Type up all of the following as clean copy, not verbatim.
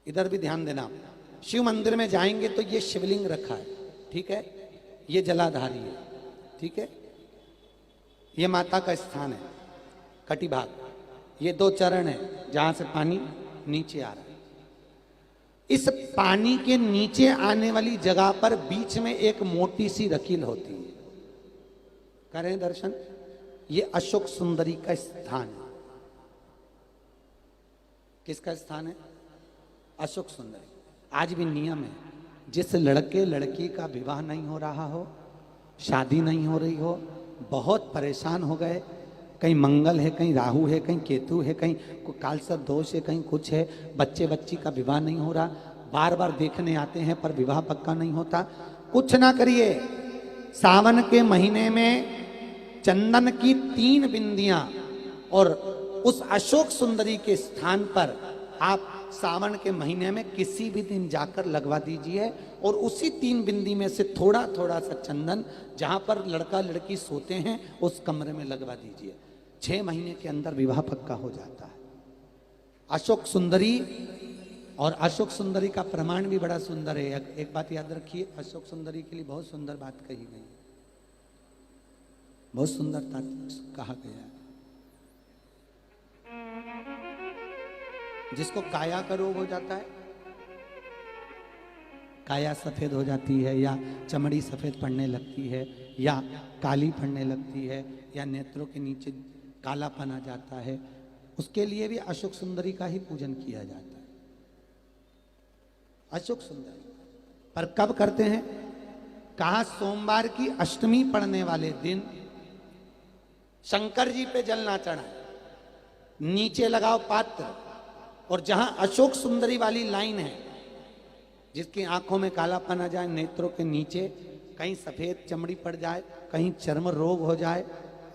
इधर भी ध्यान देना। शिव मंदिर में जाएंगे तो ये शिवलिंग रखा है, ठीक है, ये जलाधारी है, ठीक है, ये माता का स्थान है कटिभाग, ये 2 चरण है जहां से पानी नीचे आ रहा है। इस पानी के नीचे आने वाली जगह पर बीच में एक मोटी सी रकील होती है, करें दर्शन। ये अशोक सुंदरी का स्थान है। किसका स्थान है? अशोक सुंदरी। आज भी नियम है, जिस लड़के लड़की का विवाह नहीं हो रहा हो, शादी नहीं हो रही हो, बहुत परेशान हो गए, कहीं मंगल है, कहीं राहु है, कहीं केतु है, कहीं कालसर्प दोष है, कहीं कुछ है, बच्चे बच्ची का विवाह नहीं हो रहा, बार बार देखने आते हैं पर विवाह पक्का नहीं होता, कुछ ना करिए। सावन के महीने में चंदन की 3 बिंदियां और उस अशोक सुंदरी के स्थान पर आप सावन के महीने में किसी भी दिन जाकर लगवा दीजिए और उसी 3 बिंदी में से थोड़ा थोड़ा सा चंदन जहां पर लड़का लड़की सोते हैं उस कमरे में लगवा दीजिए। 6 महीने के अंदर विवाह पक्का हो जाता है। अशोक सुंदरी, और अशोक सुंदरी का प्रमाण भी बड़ा सुंदर है। एक बात याद रखिए, अशोक सुंदरी के लिए बहुत सुंदर बात कही गई, बहुत सुंदरता कहा गया है। जिसको काया का रोग हो जाता है, काया सफेद हो जाती है, या चमड़ी सफेद पड़ने लगती है, या काली पड़ने लगती है, या नेत्रों के नीचे कालापन आ जाता है, उसके लिए भी अशोक सुंदरी का ही पूजन किया जाता है। अशोक सुंदरी पर कब करते हैं? कहा सोमवार की अष्टमी पड़ने वाले दिन शंकर जी पे जल ना चढ़ाए, नीचे लगाओ पात्र, और जहां अशोक सुंदरी वाली लाइन है, जिसकी आंखों में कालापन आ जाए, नेत्रों के नीचे कहीं सफेद चमड़ी पड़ जाए, कहीं चर्म रोग हो जाए,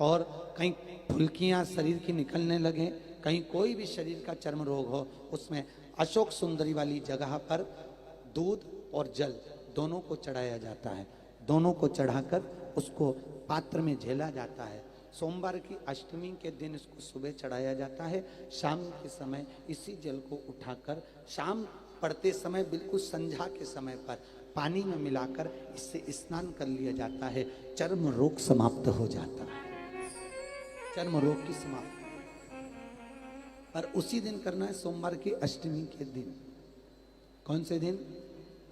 और कहीं फुल्कियां शरीर की निकलने लगे, कहीं कोई भी शरीर का चर्म रोग हो, उसमें अशोक सुंदरी वाली जगह पर दूध और जल दोनों को चढ़ाया जाता है। दोनों को चढ़ाकर उसको पात्र में झेला जाता है। सोमवार की अष्टमी के दिन इसको सुबह चढ़ाया जाता है। शाम के समय इसी जल को उठाकर शाम पड़ते समय बिल्कुल संध्या के समय पर पानी में मिलाकर इससे स्नान कर लिया जाता है। चर्म रोग समाप्त हो जाता है, चर्म रोग की समाप्ति। पर उसी दिन करना है, सोमवार की अष्टमी के दिन। कौन से दिन?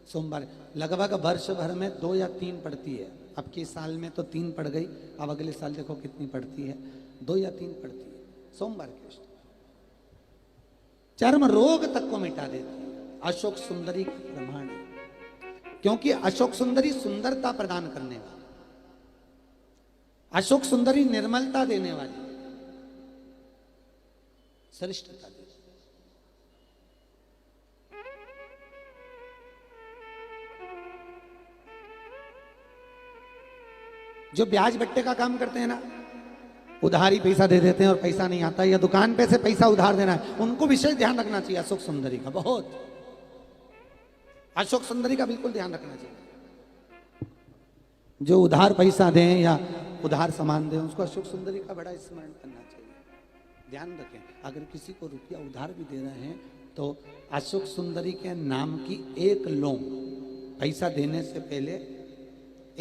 सोमवार। लगभग वर्ष भर में 2 या 3 पड़ती है। अब के साल में तो 3 पड़ गई, अब अगले साल देखो कितनी पड़ती है, 2 या 3 पड़ती है सोमवार की अष्टमी। चर्म रोग तक को मिटा देती है। अशोक सुंदरी का प्रमाण है, क्योंकि अशोक सुंदरी सुंदरता प्रदान करने वाली, अशोक सुंदरी निर्मलता देने वाली, श्रेष्ठता देती। जो ब्याज बट्टे का काम करते हैं ना, उधारी पैसा दे देते हैं और पैसा नहीं आता, या दुकान पे से पैसा उधार देना है, उनको विशेष ध्यान रखना चाहिए अशोक सुंदरी का। बहुत अशोक सुंदरी का बिल्कुल ध्यान रखना चाहिए। जो उधार पैसा दें या उधार सामान दें, उसको अशोक सुंदरी का बड़ा स्मरण करना चाहिए। ध्यान रखें, अगर किसी को रुपया उधार भी दे रहे हैं तो अशोक सुंदरी के नाम की 1 लौंग पैसा देने से पहले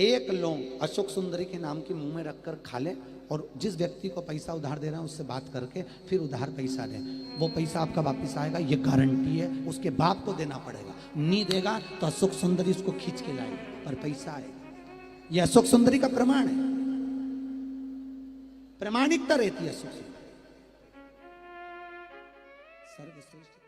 1 लौंग अशोक सुंदरी के नाम की मुंह में रखकर खा लें, और जिस व्यक्ति को पैसा उधार दे रहा है उससे बात करके फिर उधार पैसा दें। वो पैसा आपका वापस आएगा, ये गारंटी है। उसके बाप को देना पड़ेगा, नहीं देगा तो अशोक सुंदरी उसको खींच के लाएगी, पर पैसा आएगा। ये अशोक सुंदरी का प्रमाण है, प्रामाणिकता रहती है अशोक सुंदरी। सर्वश्रेष्ठ